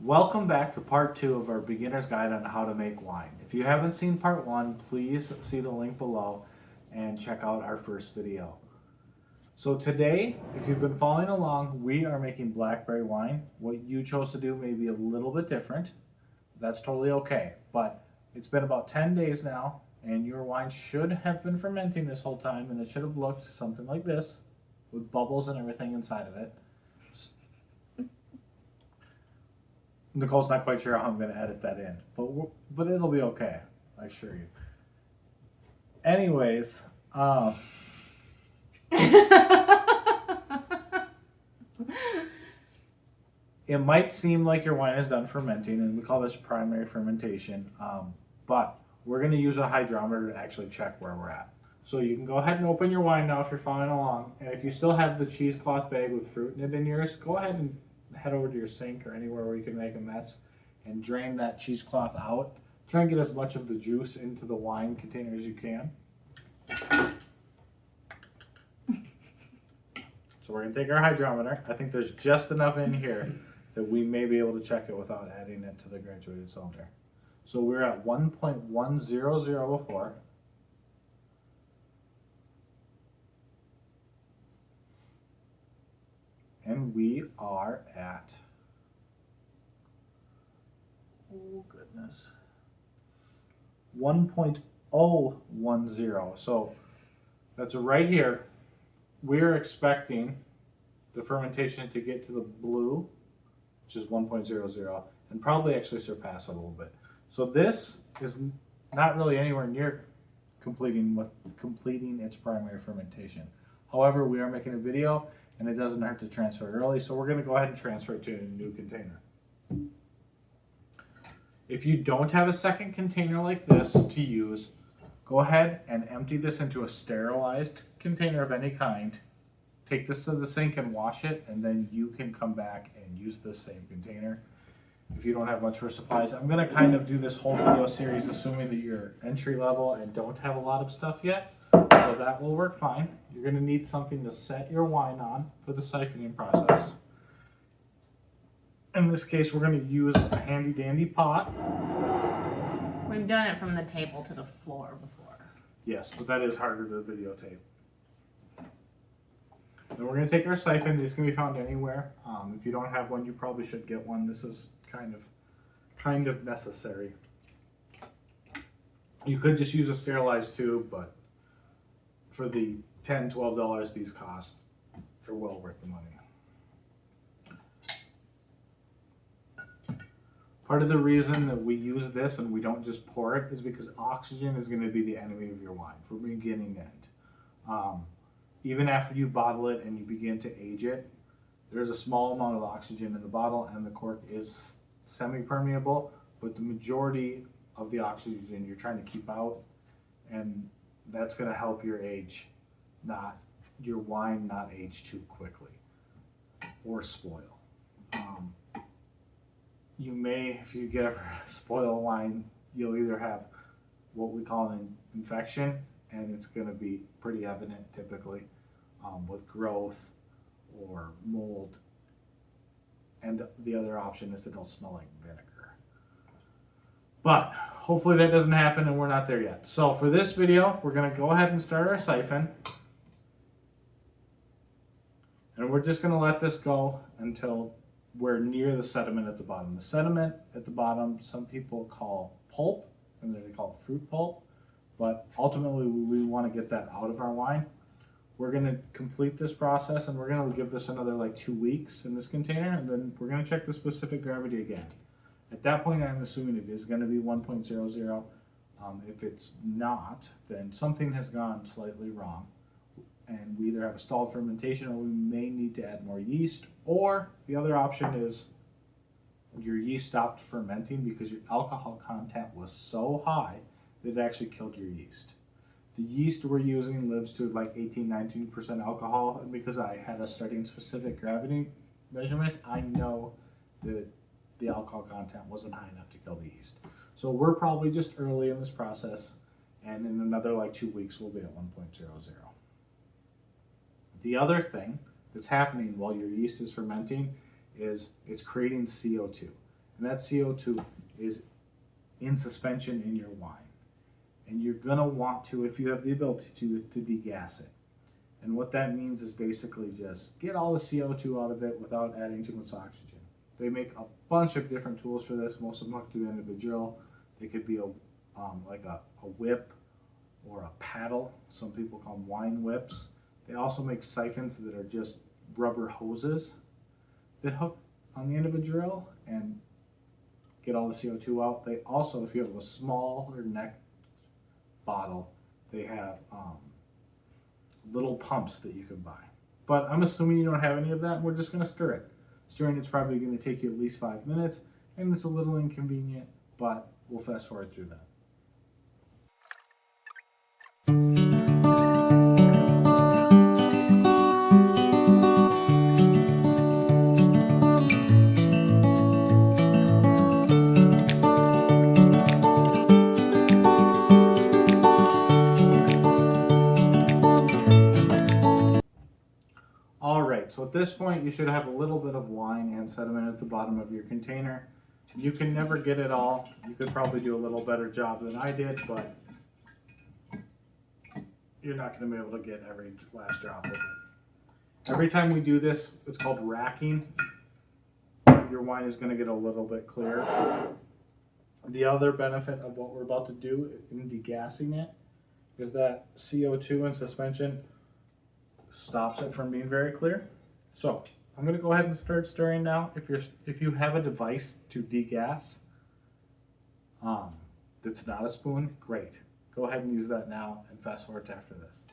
Welcome back to part 2 of our beginner's guide on how to make wine. If you haven't seen part 1, please see the link below and check out our first video. So today, if you've been following along, we are making blackberry wine. What you chose to do may be a little bit different. That's totally okay, but it's been about 10 days now and your wine should have been fermenting this whole time, and it should have looked something like this with bubbles and everything inside of it. Nicole's not quite sure how I'm going to edit that in, but it'll be okay, I assure you. Anyways, it might seem like your wine is done fermenting, and we call this primary fermentation, but we're going to use a hydrometer to actually check where we're at. So you can go ahead and open your wine now if you're following along, and if you still have the cheesecloth bag with fruit in it in yours, go ahead and head over to your sink or anywhere where you can make a mess and drain that cheesecloth out. Try and get as much of the juice into the wine container as you can. So we're going to take our hydrometer. I think there's just enough in here that we may be able to check it without adding it to the graduated cylinder. So we're at 1.100 before. And we are at, oh goodness, 1.010. So that's right here. We're expecting the fermentation to get to the blue, which is 1.00, and probably actually surpass it a little bit. So this is not really anywhere near completing its primary fermentation. However, we are making a video and it doesn't hurt to transfer it early, so we're going to go ahead and transfer it to a new container. If you don't have a second container like this to use, go ahead and empty this into a sterilized container of any kind. Take this to the sink and wash it, and then you can come back and use this same container if you don't have much for supplies. I'm going to kind of do this whole video series assuming that you're entry level and don't have a lot of stuff yet, so that will work fine. You're going to need something to set your wine on for the siphoning process. In this case, we're going to use a handy dandy pot. We've done it from the table to the floor before. Yes, but that is harder to videotape. Then we're going to take our siphon. These can be found anywhere. If you don't have one, you probably should get one. This is kind of necessary. You could just use a sterilized tube, but for the $10, $12 these cost, they're well worth the money. Part of the reason that we use this and we don't just pour it is because oxygen is going to be the enemy of your wine from beginning to end. Even after you bottle it and you begin to age it, there's a small amount of oxygen in the bottle and the cork is semi-permeable, but the majority of the oxygen you're trying to keep out, and that's going to help your wine not age too quickly or spoil. You may, if you get ever spoil wine, you'll either have what we call an infection, and it's going to be pretty evident typically with growth or mold. And the other option is it'll smell like vinegar. But hopefully that doesn't happen and we're not there yet. So for this video, we're going to go ahead and start our siphon. And we're just going to let this go until we're near the sediment at the bottom. The sediment at the bottom, some people call pulp, and they call it fruit pulp. But ultimately, we want to get that out of our wine. We're going to complete this process, and we're going to give this another like 2 weeks in this container, and then we're going to check the specific gravity again. At that point, I'm assuming it is going to be 1.00. If it's not, then something has gone slightly wrong, and we either have a stalled fermentation or we may need to add more yeast, or the other option is your yeast stopped fermenting because your alcohol content was so high that it actually killed your yeast. The yeast we're using lives to like 18-19% alcohol, and because I had a starting specific gravity measurement, I know that the alcohol content wasn't high enough to kill the yeast. So we're probably just early in this process, and in another like 2 weeks we'll be at 1.00. The other thing that's happening while your yeast is fermenting is it's creating CO2. and that CO2 is in suspension in your wine. And you're gonna want to, if you have the ability to degas it. And what that means is basically just get all the CO2 out of it without adding too much oxygen. They make a bunch of different tools for this. Most of them hook to the end of a drill. They could be like a whip or a paddle. Some people call them wine whips. They also make siphons that are just rubber hoses that hook on the end of a drill and get all the CO2 out. They also, if you have a smaller neck bottle, they have little pumps that you can buy. But I'm assuming you don't have any of that, and we're just going to stir it. Stirring it's probably going to take you at least 5 minutes, and it's a little inconvenient, but we'll fast forward through that. All right, so at this point, you should have a little bit of wine and sediment at the bottom of your container. You can never get it all. You could probably do a little better job than I did, but you're not going to be able to get every last drop of it. Every time we do this, it's called racking. Your wine is going to get a little bit clearer. The other benefit of what we're about to do in degassing it is that CO2 in suspension stops it from being very clear. So I'm going to go ahead and start stirring now. If you have a device to degas that's not a spoon, great. Go ahead and use that now and fast forward to after this.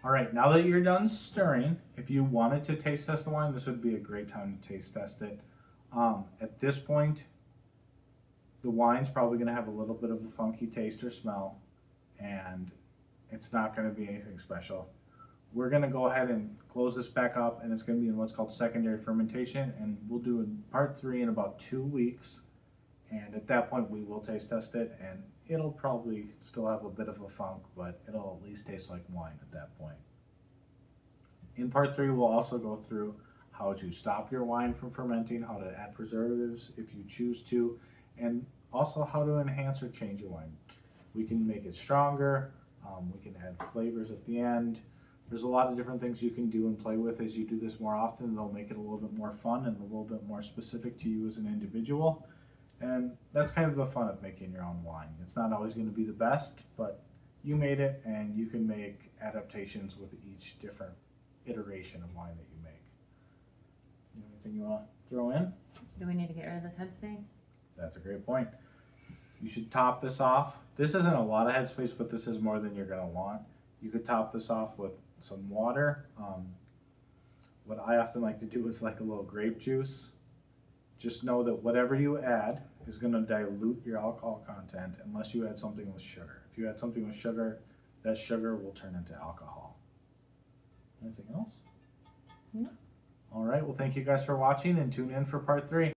All right, now that you're done stirring, if you wanted to taste test the wine, this would be a great time to taste test it. At this point, the wine's probably going to have a little bit of a funky taste or smell, and it's not going to be anything special. We're going to go ahead and close this back up, and it's going to be in what's called secondary fermentation, and we'll do in part 3 in about 2 weeks. And at that point, we will taste test it, and it'll probably still have a bit of a funk, but it'll at least taste like wine at that point. In part 3, we'll also go through how to stop your wine from fermenting, how to add preservatives if you choose to, and also how to enhance or change your wine. We can make it stronger, we can add flavors at the end. There's a lot of different things you can do and play with as you do this more often. They'll make it a little bit more fun and a little bit more specific to you as an individual. And that's kind of the fun of making your own wine. It's not always going to be the best, but you made it, and you can make adaptations with each different iteration of wine that you make. Anything you want to throw in? Do we need to get rid of this headspace? That's a great point. You should top this off. This isn't a lot of headspace, but this is more than you're going to want. You could top this off with some water. What I often like to do is like a little grape juice. Just know that whatever you add is going to dilute your alcohol content unless you add something with sugar. If you add something with sugar, that sugar will turn into alcohol. Anything else? No. All right, well, thank you guys for watching, and tune in for part 3.